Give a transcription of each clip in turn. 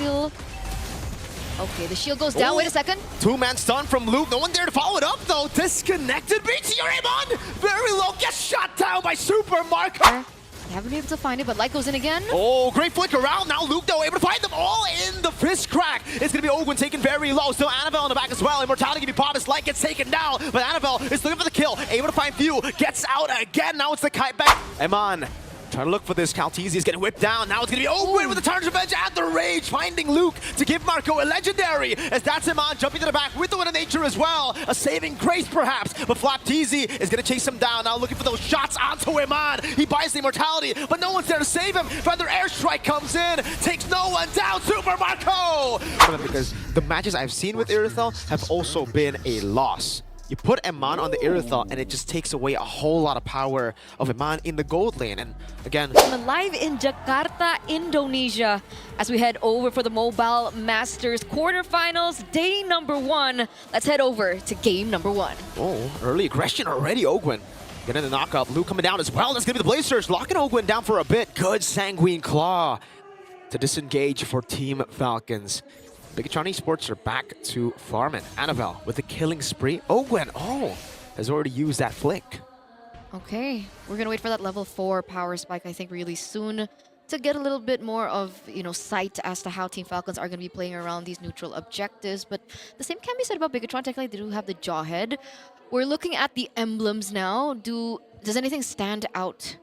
still... Okay, the shield goes down. Wait a second. Two-man stun from Luke. No one there to follow it up, though. Disconnected. BTR Amon very low. Gets shot down by Super Marco. They haven't been able to find it, but light goes in again. Oh, great flick around. Now Luke, though, able to find them all in the fist crack. It's going to be Ogwen taken very low. Still Annabelle in the back as well. Immortality can be popped as light gets taken down. But Annabelle is looking for the kill. Able to find Few. Gets out again. Now it's the kite back. Amon trying to look for this. Calteezy is getting whipped down. Now it's going to be Ogwen with the Tarnished Revenge at the rage. Finding Luke to give Marco a legendary. As that's Amon jumping to the back with the Wind of Nature as well. A saving grace perhaps. But Flapteezy is going to chase him down. Now looking for those shots onto Amon. He buys the immortality, but no one's there to save him. Further airstrike comes in. Takes no one down. Super Marco! Because the matches I've seen with Irithel have also been a loss. You put Amon on the Irithel and it just takes away a whole lot of power of Amon in the gold lane. And again, Live in Jakarta, Indonesia, as we head over for the Mobile Masters quarterfinals, day number 1. Let's head over to game number 1. oh, early aggression already, Ogwen. Getting the knockup. Luke coming down as well. That's going to be the Blaze Surge. Locking Ogwen down for a bit. Good Sanguine Claw to disengage for Team Falcons. BIGETRON Esports are back to farming. Annabelle with the killing spree. Ogwen, has already used that flick. Okay, we're gonna wait for that level 4 power spike, I think, really soon to get a little bit more of, sight as to how Team Falcons are gonna be playing around these neutral objectives. But the same can be said about BIGETRON. Technically, they do have the Jawhead. We're looking at the emblems now. Does anything stand out?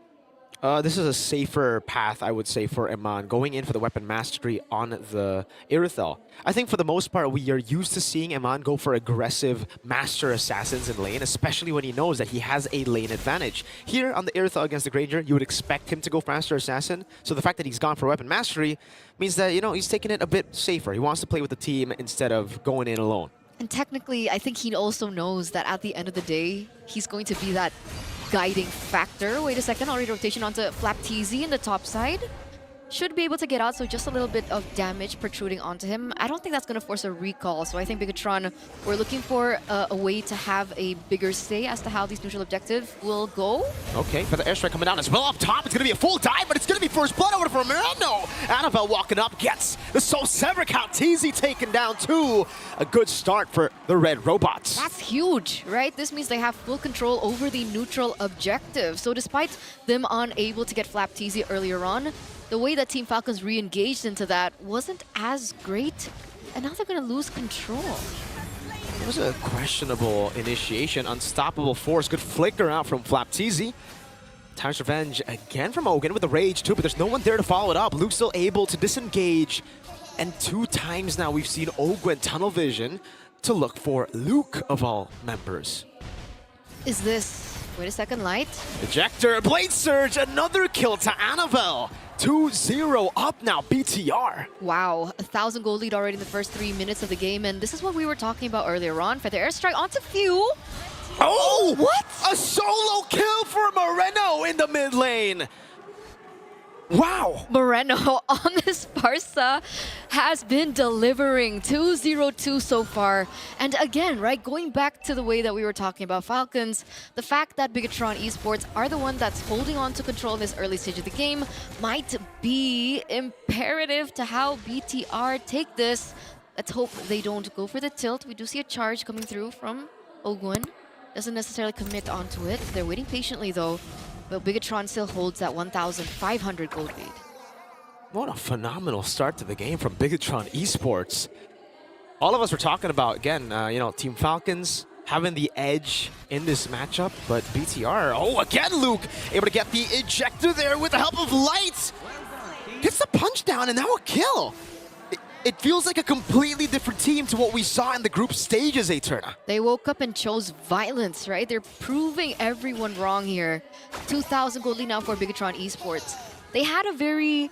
This is a safer path, I would say, for Amon, going in for the weapon mastery on the Irithel. I think for the most part, we are used to seeing Amon go for aggressive master assassins in lane, especially when he knows that he has a lane advantage. Here on the Irithel against the Granger, you would expect him to go for master assassin. So the fact that he's gone for weapon mastery means that, he's taking it a bit safer. He wants to play with the team instead of going in alone. And technically, I think he also knows that at the end of the day, he's going to be that guiding factor. Wait a second, already rotation onto Flapteezy in the top side. Should be able to get out, so just a little bit of damage protruding onto him. I don't think that's going to force a recall, so I think BIGETRON, we're looking for a way to have a bigger say as to how these neutral objectives will go. Okay, for the airstrike coming down as well up top. It's going to be a full dive, but it's going to be first blood over for Miranda. Annabelle walking up, gets the Soul Sever count. Teasy taken down too. A good start for the Red Robots. That's huge, right? This means they have full control over the neutral objective. So despite them unable to get Flapteezy earlier on, the way that Team Falcons re-engaged into that wasn't as great, and now they're going to lose control. It was a questionable initiation. Unstoppable force. Good flicker out from Flapteezy. Tarnished Revenge again from Ogwen with the rage too, but there's no one there to follow it up. Luke's still able to disengage. And 2 times now we've seen Ogwen tunnel vision to look for Luke of all members. Is this... Wait a second, Light. Ejector, Blade Surge, another kill to Annabelle. 2-0 up now, BTR. Wow, 1,000 gold lead already in the first 3 minutes of the game, and this is what we were talking about earlier on. Feather airstrike onto Few. Oh, what? A solo kill for Moreno in the mid lane. Wow. Moreno on this Barca has been delivering 2-0-2 so far. And again, right, going back to the way that we were talking about Falcons, the fact that BIGETRON Esports are the one that's holding on to control in this early stage of the game might be imperative to how BTR take this. Let's hope they don't go for the tilt. We do see a charge coming through from Ogwen. Doesn't necessarily commit onto it. They're waiting patiently though. But BIGETRON still holds that 1,500 gold lead. What a phenomenal start to the game from BIGETRON Esports. All of us were talking about, again, Team Falcons having the edge in this matchup, but BTR, again, Luke, able to get the ejector there with the help of Light. Gets the punch down and now a kill. It feels like a completely different team to what we saw in the group stages, Eterna. They woke up and chose violence, right? They're proving everyone wrong here. 2,000 gold lead now for BIGETRON Esports. They had a very,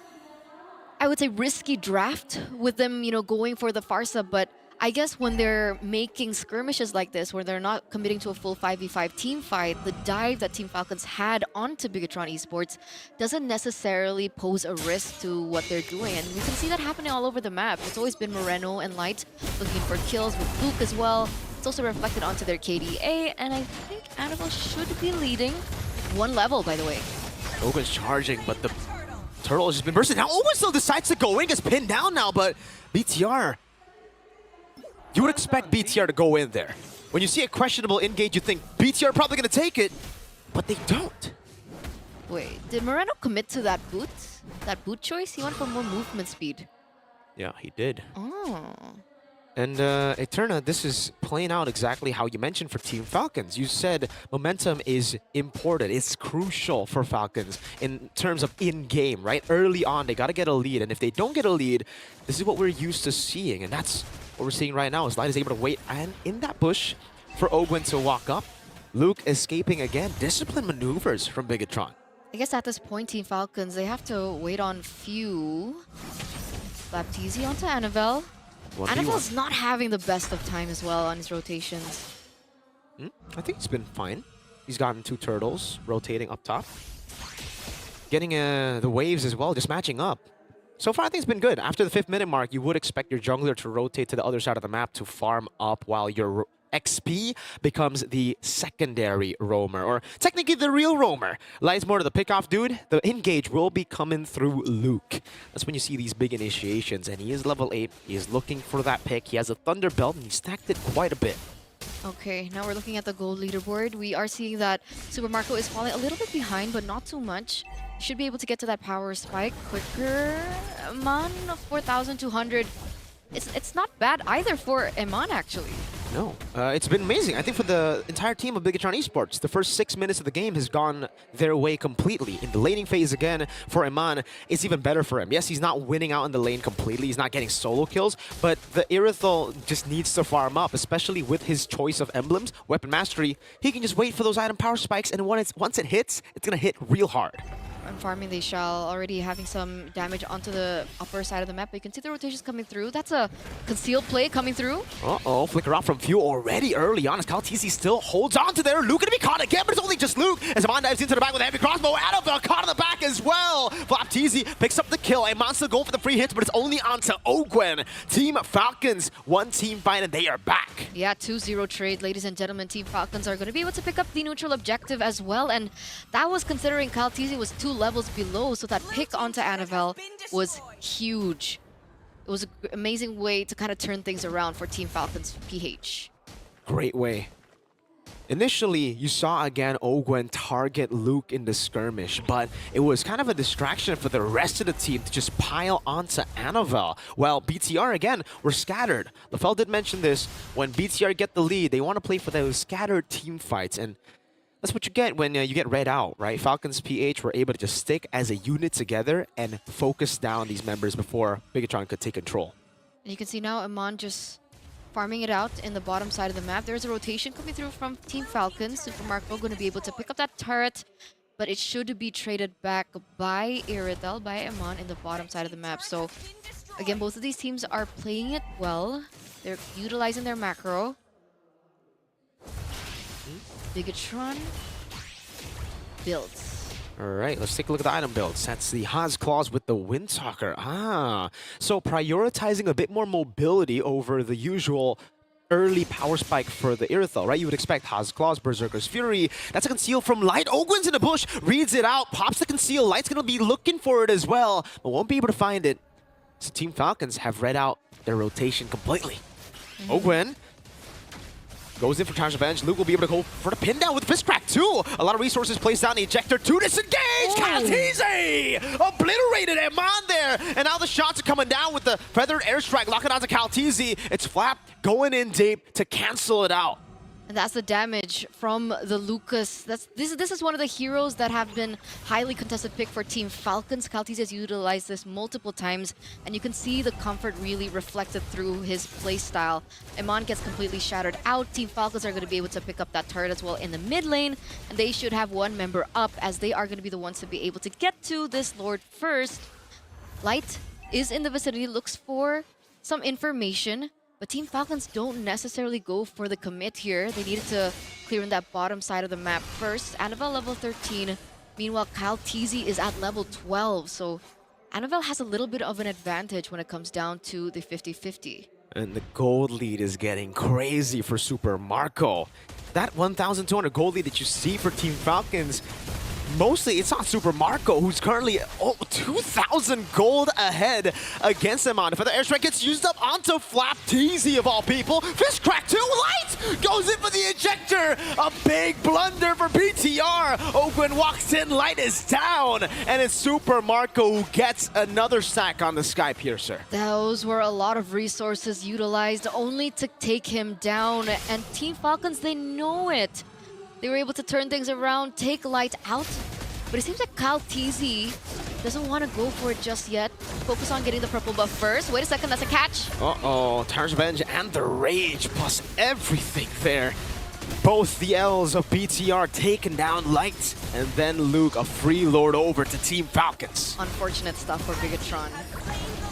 I would say, risky draft with them, going for the Farsa, but I guess when they're making skirmishes like this, where they're not committing to a full 5v5 team fight, the dive that Team Falcons had onto BIGETRON Esports doesn't necessarily pose a risk to what they're doing. And we can see that happening all over the map. It's always been Moreno and Light looking for kills with Luke as well. It's also reflected onto their KDA, and I think Annabelle should be leading 1 level, by the way. Ogwen's charging, but the Turtle has just been bursting. Now Owen still decides to go in, gets pinned down now, but BTR, you would expect BTR to go in there. When you see a questionable engage, you think BTR probably going to take it, but they don't. Wait, did Moreno commit to that boot? That boot choice? He went for more movement speed. Yeah, he did. Oh. And Eterna, this is playing out exactly how you mentioned for Team Falcons. You said momentum is important. It's crucial for Falcons in terms of in-game, right? Early on, they got to get a lead. And if they don't get a lead, this is what we're used to seeing. And that's what we're seeing right now. Is Light is able to wait and in that bush for Ogwen to walk up. Luke escaping again. Disciplined maneuvers from BIGETRON. I guess at this point, Team Falcons, they have to wait on few. Baptiste onto Annabelle. Annabelle's not having the best of time as well on his rotations. I think he's been fine. He's gotten 2 turtles rotating up top. Getting the waves as well, just matching up. So far, I think it's been good. After the 5th minute mark, you would expect your jungler to rotate to the other side of the map to farm up while your XP becomes the secondary roamer, or technically the real roamer. Lies more to the pickoff dude. The engage will be coming through Luke. That's when you see these big initiations, and he is level 8. He is looking for that pick. He has a Thunder Belt, and he stacked it quite a bit. Okay, now we're looking at the gold leaderboard. We are seeing that Super Marco is falling a little bit behind, but not too much. Should be able to get to that power spike quicker. Eman, 4,200. It's not bad either for Eman, actually. No, it's been amazing. I think for the entire team of BIGETRON Esports, the first 6 minutes of the game has gone their way completely. In the laning phase again, for Eman, it's even better for him. Yes, he's not winning out in the lane completely. He's not getting solo kills, but the Irithel just needs to farm up, especially with his choice of emblems, weapon mastery. He can just wait for those item power spikes, and once it hits, it's going to hit real hard. And farming they shall, already having some damage onto the upper side of the map. You can see the rotations coming through. That's a concealed play coming through. Uh-oh, flicker out from Few already early on as Kaltisi still holds on to there. Luke gonna be caught again, but it's only just Luke as Eman dives into the back with a heavy crossbow. Annabelle caught in the back as well. Baptiste picks up the kill. Eman still going for the free hits, but it's only onto Ogwen. Team Falcons, 1 team fight, and they are back. Yeah, 2-0 trade, ladies and gentlemen. Team Falcons are going to be able to pick up the neutral objective as well, and that was considering Kaltisi was 2 levels below, so that pick onto Annabelle was huge. It was an amazing way to kind of turn things around for Team Falcons PH. Great way. Initially, you saw again Ogwen target Luke in the skirmish, but it was kind of a distraction for the rest of the team to just pile onto Annabelle. Well, BTR again were scattered. LaFell did mention this. When BTR get the lead, they want to play for those scattered team fights, and that's what you get when you get read out, right? Falcons PH were able to just stick as a unit together and focus down these members before BIGETRON could take control. And you can see now Eman just farming it out in the bottom side of the map. There's a rotation coming through from Team Falcons. Super Marco going to be able to pick up that turret, but it should be traded back by Irithel, by Eman in the bottom side of the map. So again, both of these teams are playing it well. They're utilizing their macro. BIGETRON builds. All right, let's take a look at the item builds. That's the Haas Claws with the Windtalker. So prioritizing a bit more mobility over the usual early power spike for the Irithel, right? You would expect Haas Claws, Berserker's Fury. That's a conceal from Light. Ogwen's in the bush, reads it out, pops the conceal. Light's going to be looking for it as well, but won't be able to find it. So Team Falcons have read out their rotation completely. Ogwen goes in for Charge Revenge. Luke will be able to go for the pin down with Fist Crack too. A lot of resources placed down the ejector to disengage. Kaltisi obliterated Eman there. And now the shots are coming down with the Feathered Airstrike. Locking onto Kaltisi. It's Flap going in deep to cancel it out. And that's the damage from the Lucas. This is one of the heroes that have been highly contested pick for Team Falcons. Kaltisi has utilized this multiple times, and you can see the comfort really reflected through his playstyle. Eman gets completely shattered out. Team Falcons are going to be able to pick up that turret as well in the mid lane, and they should have 1 member up, as they are going to be the ones to be able to get to this Lord first. Light is in the vicinity, looks for some information. But Team Falcons don't necessarily go for the commit here. They needed to clear in that bottom side of the map first. Annabelle level 13. Meanwhile, Kaltisi is at level 12. So Annabelle has a little bit of an advantage when it comes down to the 50-50. And the gold lead is getting crazy for Super Marco. That 1,200 gold lead that you see for Team Falcons, mostly it's not Super Marco who's currently 2,000 gold ahead against him. On the airstrike gets used up onto FLCN of all people. Fist crack 2, Light goes in for the ejector. A big blunder for BTR. Ogwen walks in, Light is down, and it's Super Marco who gets another sack on the Sky Piercer. Those were a lot of resources utilized only to take him down, and Team Falcons, they know it. They were able to turn things around, take Light out, but it seems like Kyle TZ doesn't want to go for it just yet. Focus on getting the purple buff first. Wait a second, that's a catch. Uh-oh, Tyr's Revenge and the Rage plus everything there. Both the L's of BTR taken down Light, and then Luke, a free lord over to Team Falcons. Unfortunate stuff for BIGETRON.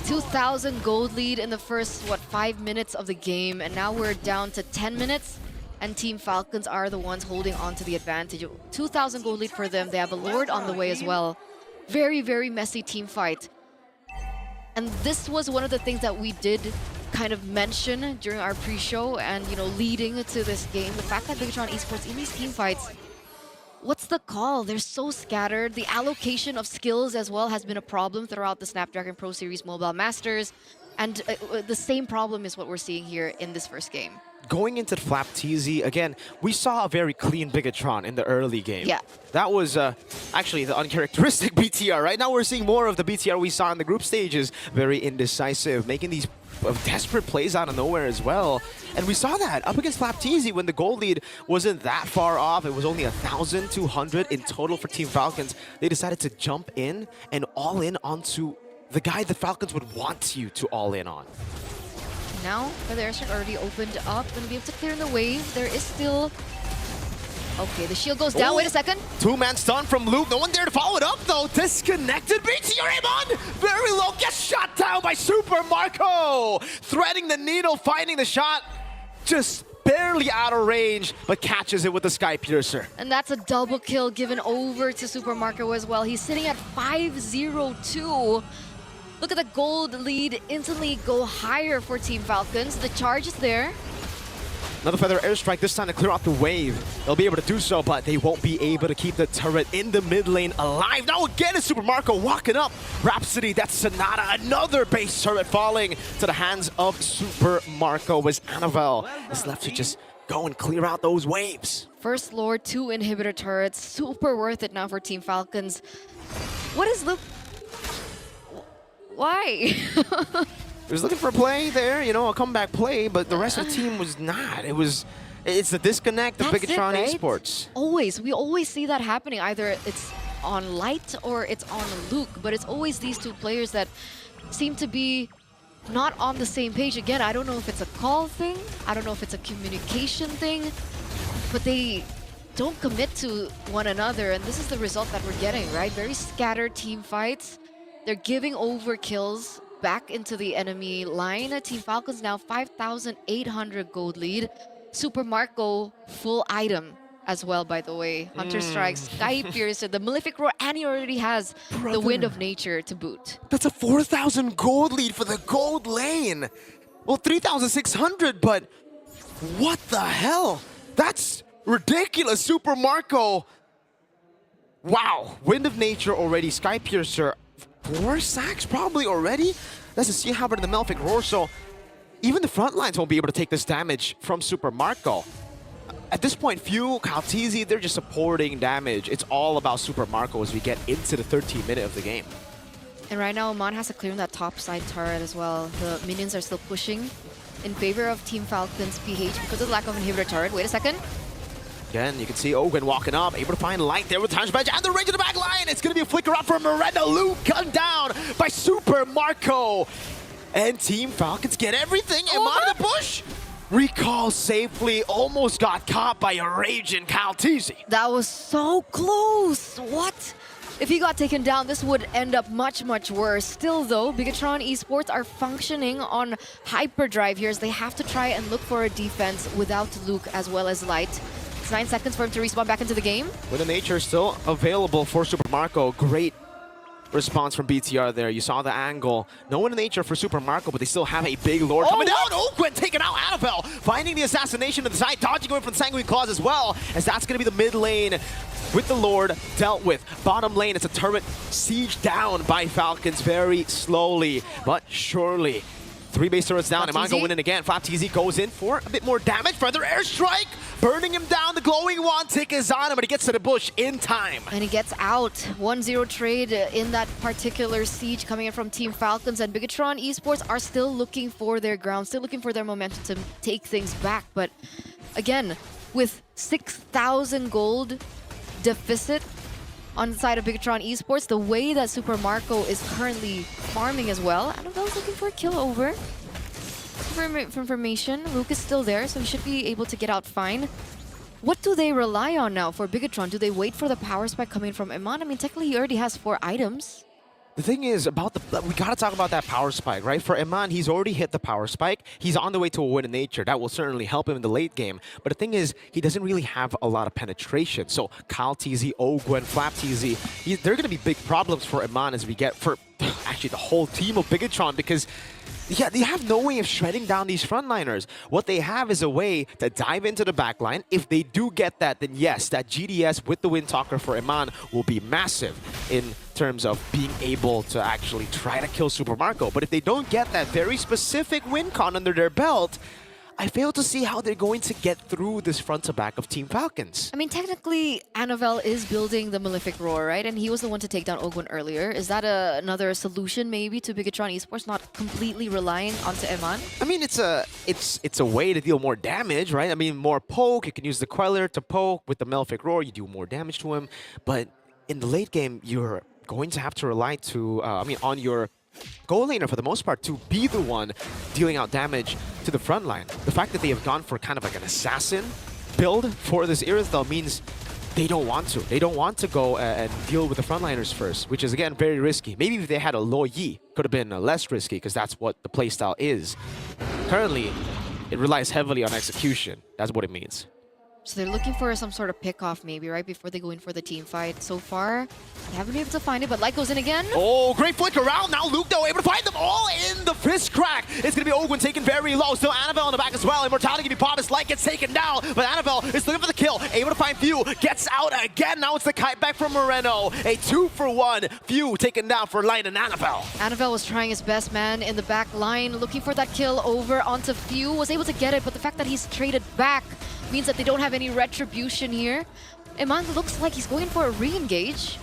2,000 gold lead in the first, 5 minutes of the game, and now we're down to 10 minutes. And Team Falcons are the ones holding on to the advantage. 2,000 gold lead for them. They have a Lord on the way as well. Very, very messy team fight. And this was one of the things that we did kind of mention during our pre-show and, leading to this game. The fact that BIGETRON Esports in these team fights, what's the call? They're so scattered. The allocation of skills as well has been a problem throughout the Snapdragon Pro Series Mobile Masters. And the same problem is what we're seeing here in this first game. Going into the FLCN, again, we saw a very clean BIGETRON in the early game. Yeah. That was actually the uncharacteristic BTR. Right now we're seeing more of the BTR we saw in the group stages. Very indecisive, making these desperate plays out of nowhere as well. And we saw that up against FLCN when the gold lead wasn't that far off. It was only 1,200 in total for Team Falcons. They decided to jump in and all in onto the guy the Falcons would want you to all in on. Now, the airstrike already opened up. Gonna be able to clear the wave. There is still... Okay, the shield goes down. Oh. Wait a second. Two-man stun from Luke. No one there to follow it up, though. Disconnected. BTR Amon! Very low. Gets shot down by Super Marco. Threading the needle, finding the shot. Just barely out of range, but catches it with the Sky Piercer. And that's a double kill given over to Super Marco as well. He's sitting at 5-0-2. Look at the gold lead instantly go higher for Team Falcons. The charge is there. Another feather airstrike, this time to clear out the wave. They'll be able to do so, but they won't be able to keep the turret in the mid lane alive. Now again, it's Super Marco walking up. Rhapsody, that's Sonata. Another base turret falling to the hands of Super Marco as Annabelle is left to just go and clear out those waves. First Lord, 2 inhibitor turrets. Super worth it now for Team Falcons. What is Luke? Why? He was looking for a play there, a comeback play, but the rest of the team was not. It's the disconnect of BIGETRON Esports. We always see that happening. Either it's on Light or it's on Luke, but it's always these two players that seem to be not on the same page. Again, I don't know if it's a call thing, I don't know if it's a communication thing, but they don't commit to one another, and this is the result that we're getting, right? Very scattered team fights. They're giving over kills back into the enemy line. Team Falcons now 5,800 gold lead. Super Marco, full item as well, by the way. Hunter Strikes, Sky Piercer, the Malefic Roar, and he already has the Wind of Nature to boot. That's a 4,000 gold lead for the gold lane. Well, 3,600, but what the hell? That's ridiculous. Super Marco. Wow. Wind of Nature already. Sky Piercer. 4 sacks probably already? That's a Sea Halberd and the Malefic Roar, so even the front lines won't be able to take this damage from Super Marco. At this point, Fuel, Kaltizi, they're just supporting damage. It's all about Super Marco as we get into the 13th minute of the game. And right now, Oman has to clear that top side turret as well. The minions are still pushing in favor of Team Falcons PH because of the lack of inhibitor turret. Wait a second. Again, you can see Owen walking up, able to find Light there with Time's Badge and the range of the back line. It's going to be a flicker up from Miranda. Luke gunned down by Super Marco. And Team Falcons get everything. Am on the push. Recall safely, almost got caught by a raging Kaltizi. That was so close. What? If he got taken down, this would end up much, much worse. Still though, BIGETRON Esports are functioning on hyperdrive here as they have to try and look for a defense without Luke as well as Light. It's 9 seconds for him to respawn back into the game. Wind of Nature still available for Super Marco. Great response from BTR there. You saw the angle. No one in nature for Super Marco, but they still have a big Lord coming down. Ogwen taking out Annabelle, finding the assassination to the side, dodging away from Sanguine Claws as well, as that's going to be the mid lane with the Lord dealt with. Bottom lane, it's a turret siege down by Falcons very slowly, but surely. 3 base turrets down, Iman going in again. FLCN goes in for a bit more damage. Further airstrike, burning him down. The glowing wand tick is on him, but he gets to the bush in time. And he gets out. 1-0 trade in that particular siege coming in from Team Falcons. And BIGETRON Esports are still looking for their ground, still looking for their momentum to take things back. But again, with 6,000 gold deficit on the side of BIGETRON Esports, the way that Super Marco is currently farming as well. Annabelle's looking for a kill over. For information, Luke is still there, so he should be able to get out fine. What do they rely on now for BIGETRON? Do they wait for the power spike coming from Iman? I mean, technically he already has 4 items. The thing is, about we gotta talk about that power spike, right? For Iman, he's already hit the power spike. He's on the way to a win in nature. That will certainly help him in the late game. But the thing is, he doesn't really have a lot of penetration. So Kyle TZ, Ogwen, Flap TZ, they're gonna be big problems for Iman as we get for actually the whole team of BIGETRON, because yeah, they have no way of shredding down these frontliners. What they have is a way to dive into the backline. If they do get that, then yes, that GDS with the Wind Talker for Iman will be massive in terms of being able to actually try to kill Super Marco. But if they don't get that very specific win con under their belt, I fail to see how they're going to get through this front to back of Team Falcons. I mean, technically, Annabelle is building the Malefic Roar, right? And he was the one to take down Ogwen earlier. Is that another solution, maybe, to BIGETRON Esports, not completely relying onto Iman? I mean, it's a way to deal more damage, right? I mean, more poke. You can use the Queller to poke. With the Malefic Roar, you do more damage to him. But in the late game, you're going to have to rely on your goal laner for the most part to be the one dealing out damage to the front line. The fact that they have gone for kind of like an assassin build for this Irithyll means they don't want to. They don't want to go and deal with the frontliners first, which is, again, very risky. Maybe if they had a Lo Yi, could have been less risky, because that's what the playstyle is. Currently, it relies heavily on execution. That's what it means. So they're looking for some sort of pick-off maybe, right, before they go in for the team fight. So far, they haven't been able to find it, but Light goes in again. Oh, great flick around. Now Luke, though, able to find them all in the fist crack. It's going to be Ogwen taken very low. Still Annabelle in the back as well. Immortality can be popped as Light gets taken down, but Annabelle is looking for the kill. Able to find Few. Gets out again. Now it's the kite back from Moreno. A 2-for-1. Few taken down for Light and Annabelle. Annabelle was trying his best, man, in the back line, looking for that kill over onto Few. Was able to get it, but the fact that he's traded back means that they don't have any retribution here. Iman looks like he's going for a re-engage.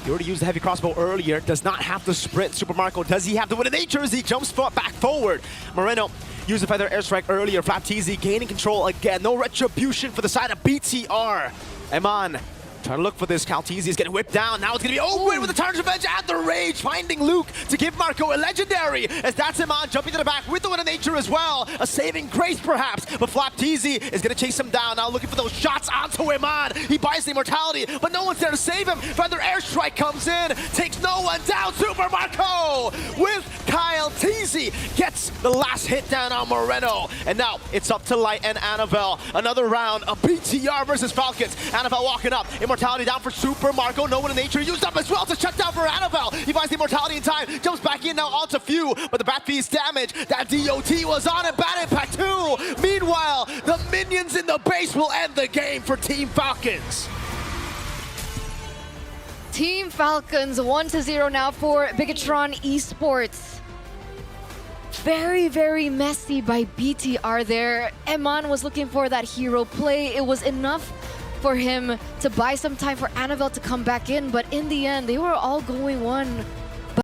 He already used the heavy crossbow earlier. Does not have to sprint. Super Marco, does he have the win in nature as he jumps back forward? Moreno used the feather airstrike earlier. FLCN gaining control again. No retribution for the side of BTR. Iman trying to look for this. Caltese is getting whipped down. Now it's going to be Ogwen with the Tarnished Revenge and the Rage, finding Luke to give Marco a legendary, as that's Iman jumping to the back with the Win of Nature as well. A saving grace, perhaps, but FLCN is going to chase him down. Now looking for those shots onto Iman. He buys the immortality, but no one's there to save him. Feather airstrike comes in, takes no one down. Super Marco with Kyle TZ gets the last hit down on Moreno. And now it's up to Light and Annabelle. Another round of BTR versus Falcons. Annabelle walking up. Immortality down for Super Marco. No One in Nature used up as well to shut down for Annabelle. He finds the immortality in time. Jumps back in now onto Few. But the bat fees damage. That DOT was on it. Bad impact too. Meanwhile, the minions in the base will end the game for Team Falcons. Team Falcons 1-0 now for BIGETRON Esports. Very, very messy by BTR there. Iman was looking for that hero play. It was enough for him to buy some time for Annabelle to come back in, but in the end, they were all going one